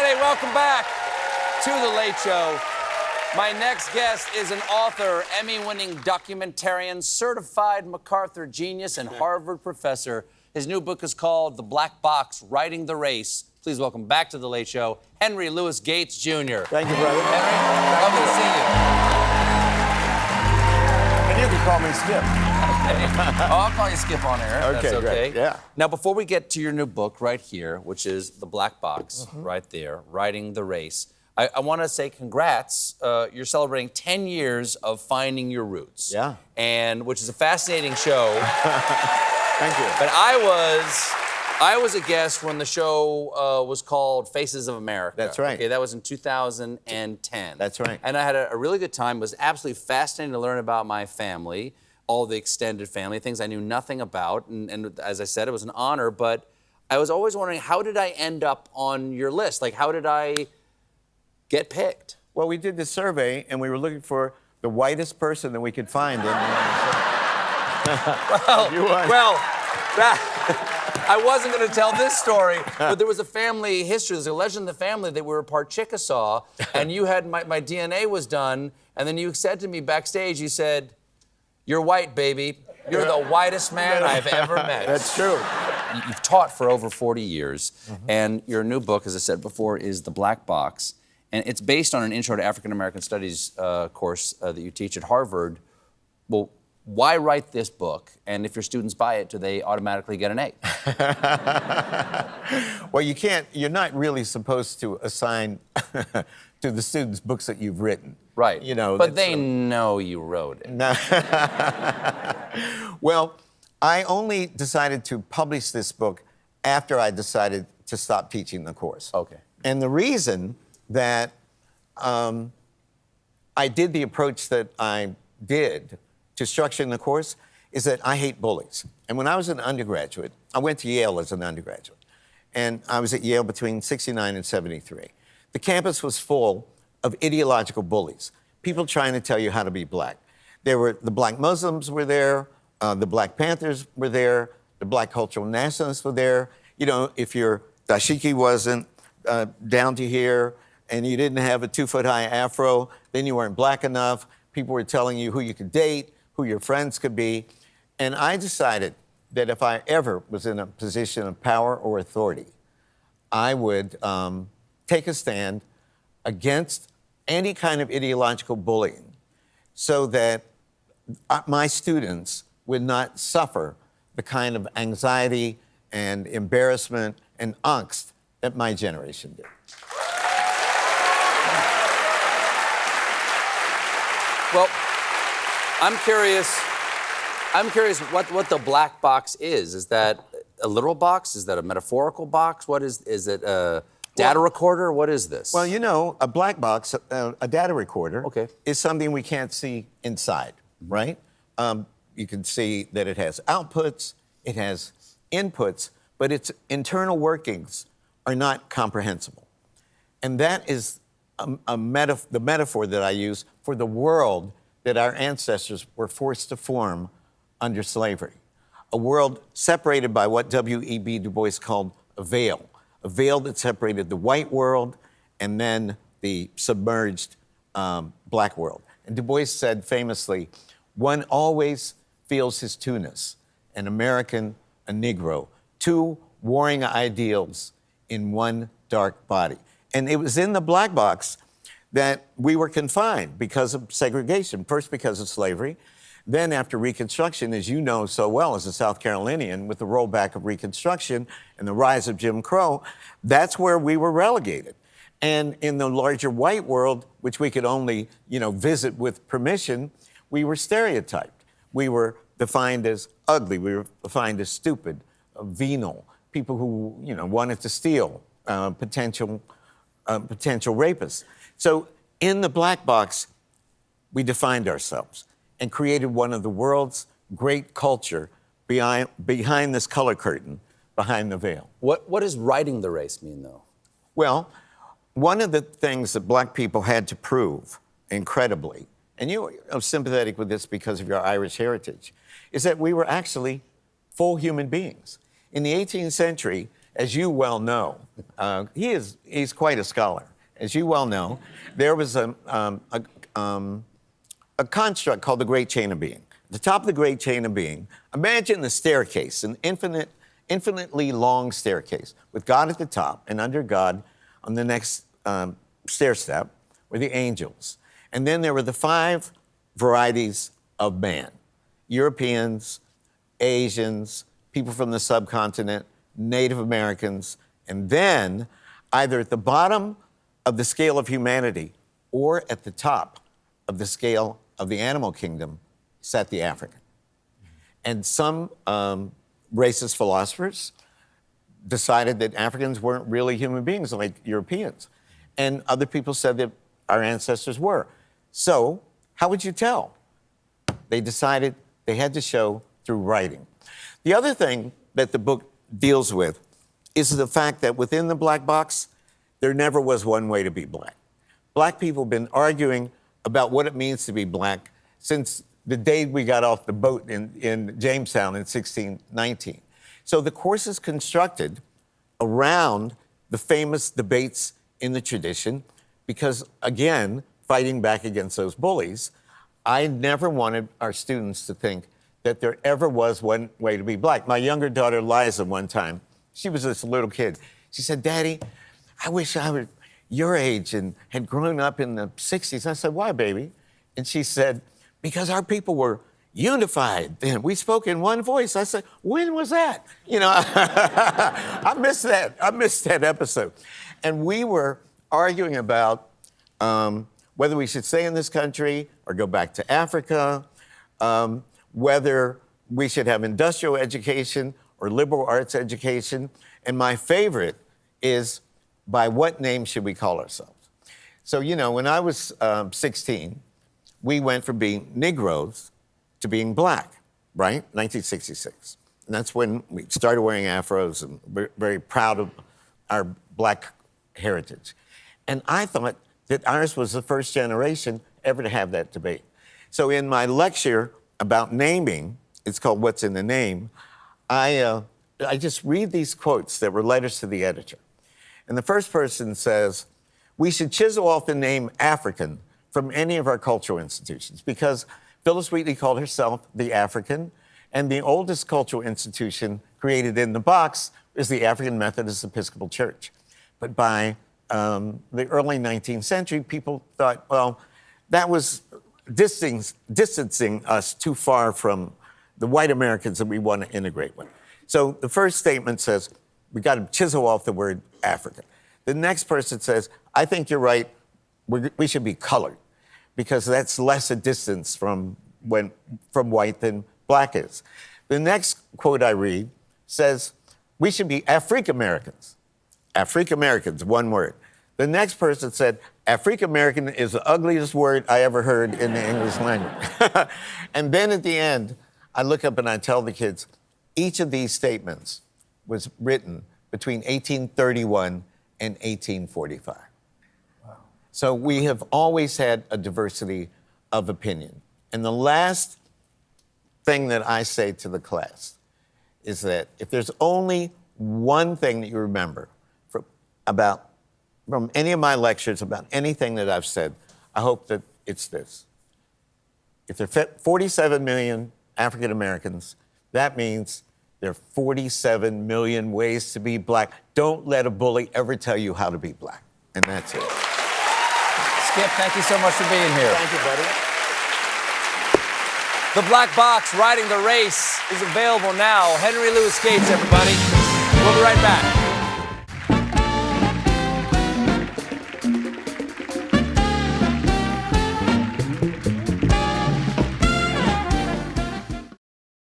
Friday. Welcome back to The Late Show. My next guest is an author, Emmy-winning documentarian, certified MacArthur genius, and Harvard professor. His new book is called The Black Box, Writing the Race. Please welcome back to The Late Show, Henry Louis Gates, Jr. Thank you, brother. Henry, lovely to see you. And you can call me Skip. Okay. Oh, I'll call you Skip on air. Okay, That's okay. great. Yeah. Now, before we get to your new book right here, which is The Black Box, right there, Writing the Race, I want to say congrats. You're celebrating 10 years of finding your roots. Yeah. And which is a fascinating show. Thank you. But I was a guest when the show was called Faces of America. That's right. Okay, that was in 2010. That's right. And I had a really good time. It was absolutely fascinating to learn about my family, all the extended family, things I knew nothing about. And as I said, it was an honor. But I was always wondering, how did I end up on your list? Like, how did I get picked? Well, we did this survey, and we were looking for the whitest person that we could find. I wasn't going to tell this story, but there was a family history. There's a legend of the family that we were part Chickasaw, and you had my DNA was done, and then you said to me backstage, you said, "You're white, baby. You're the whitest man I've ever met." That's true. You've taught for over 40 years, and your new book, as I said before, is The Black Box. And it's based on an Intro to African American Studies course that you teach at Harvard. Well, why write this book? And if your students buy it, do they automatically get an A? Well, you're not really supposed to assign to the students books that you've written. Right. You know, but they know you wrote it. No. Well, I only decided to publish this book after I decided to stop teaching the course. Okay. And the reason that I did the approach that I did to structuring the course is that I hate bullies. And when I was an undergraduate, I went to Yale as an undergraduate. And I was at Yale between 69 and 73. The campus was full of ideological bullies, people trying to tell you how to be black. The black Muslims were there, the Black Panthers were there, the black cultural nationalists were there. You know, if your dashiki wasn't down to here, and you didn't have a 2-foot-high afro, then you weren't black enough. People were telling you who you could date, who your friends could be. And I decided that if I ever was in a position of power or authority, I would take a stand against any kind of ideological bullying so that my students would not suffer the kind of anxiety and embarrassment and angst that my generation did. Well, I'm curious what the black box is. Is that a literal box? Is that a metaphorical box? What is it a data recorder? What is this? Well, you know, a black box, a data recorder, okay, is something we can't see inside, right? You can see that it has outputs, it has inputs, but its internal workings are not comprehensible. And that is the metaphor that I use for the world that our ancestors were forced to form under slavery. A world separated by what W.E.B. Du Bois called a veil that separated the white world and then the submerged black world. And Du Bois said famously, "One always feels his two-ness, an American, a Negro, two warring ideals in one dark body." And it was in the black box that we were confined because of segregation, first because of slavery, then after Reconstruction, as you know so well as a South Carolinian, with the rollback of Reconstruction and the rise of Jim Crow, that's where we were relegated. And in the larger white world, which we could only, visit with permission, we were stereotyped. We were defined as ugly. We were defined as stupid, venal, people who, wanted to steal, potential rapists. So in the black box, we defined ourselves and created one of the world's great culture behind this color curtain, behind the veil. What does writing the race mean, though? Well, one of the things that black people had to prove, incredibly, and you are sympathetic with this because of your Irish heritage, is that we were actually full human beings. In the 18th century, as you well know, he's quite a scholar. As you well know, there was a construct called the Great Chain of Being. At the top of the Great Chain of Being, imagine the staircase, an infinitely long staircase, with God at the top, and under God, on the next stair step, were the angels. And then there were the 5 varieties of man: Europeans, Asians, people from the subcontinent, Native Americans, and then either at the bottom of the scale of humanity or at the top of the scale of the animal kingdom sat the African. And some racist philosophers decided that Africans weren't really human beings like Europeans. And other people said that our ancestors were. So how would you tell? They decided they had to show through writing. The other thing that the book deals with is the fact that within the black box, there never was one way to be black. Black people have been arguing about what it means to be black since the day we got off the boat in Jamestown in 1619. So the course is constructed around the famous debates in the tradition because, again, fighting back against those bullies, I never wanted our students to think that there ever was one way to be black. My younger daughter, Liza, one time, she was this little kid. She said, "Daddy, I wish I were your age and had grown up in the 60s. I said, "Why, baby?" And she said, "Because our people were unified then. We spoke in one voice." I said, "When was that?" You know, I missed that. I missed that episode. And we were arguing about whether we should stay in this country or go back to Africa, whether we should have industrial education or liberal arts education. And my favorite is, by what name should we call ourselves? So, you know, when I was 16, we went from being Negroes to being black, right? 1966. And that's when we started wearing afros and we're very proud of our black heritage. And I thought that ours was the first generation ever to have that debate. So in my lecture about naming, it's called What's in the Name, I just read these quotes that were letters to the editor. And the first person says, "We should chisel off the name African from any of our cultural institutions," because Phyllis Wheatley called herself the African, and the oldest cultural institution created in the box is the African Methodist Episcopal Church. But by the early 19th century, people thought, well, that was distancing us too far from the white Americans that we want to integrate with. So the first statement says, we got to chisel off the word African. The next person says, "I think you're right, we should be colored, because that's less a distance from white than black is." The next quote I read says, "We should be African-Americans." African-Americans, one word. The next person said, "African-American is the ugliest word I ever heard in the English language." And then at the end, I look up and I tell the kids, each of these statements was written between 1831 and 1845. Wow. So we have always had a diversity of opinion. And the last thing that I say to the class is that if there's only one thing that you remember from any of my lectures about anything that I've said, I hope that it's this. If there are 47 million African Americans, that means there are 47 million ways to be black. Don't let a bully ever tell you how to be black. And that's it. Skip, thank you so much for being here. Thank you, buddy. The Black Box, Riding the Race, is available now. Henry Louis Gates, everybody. We'll be right back.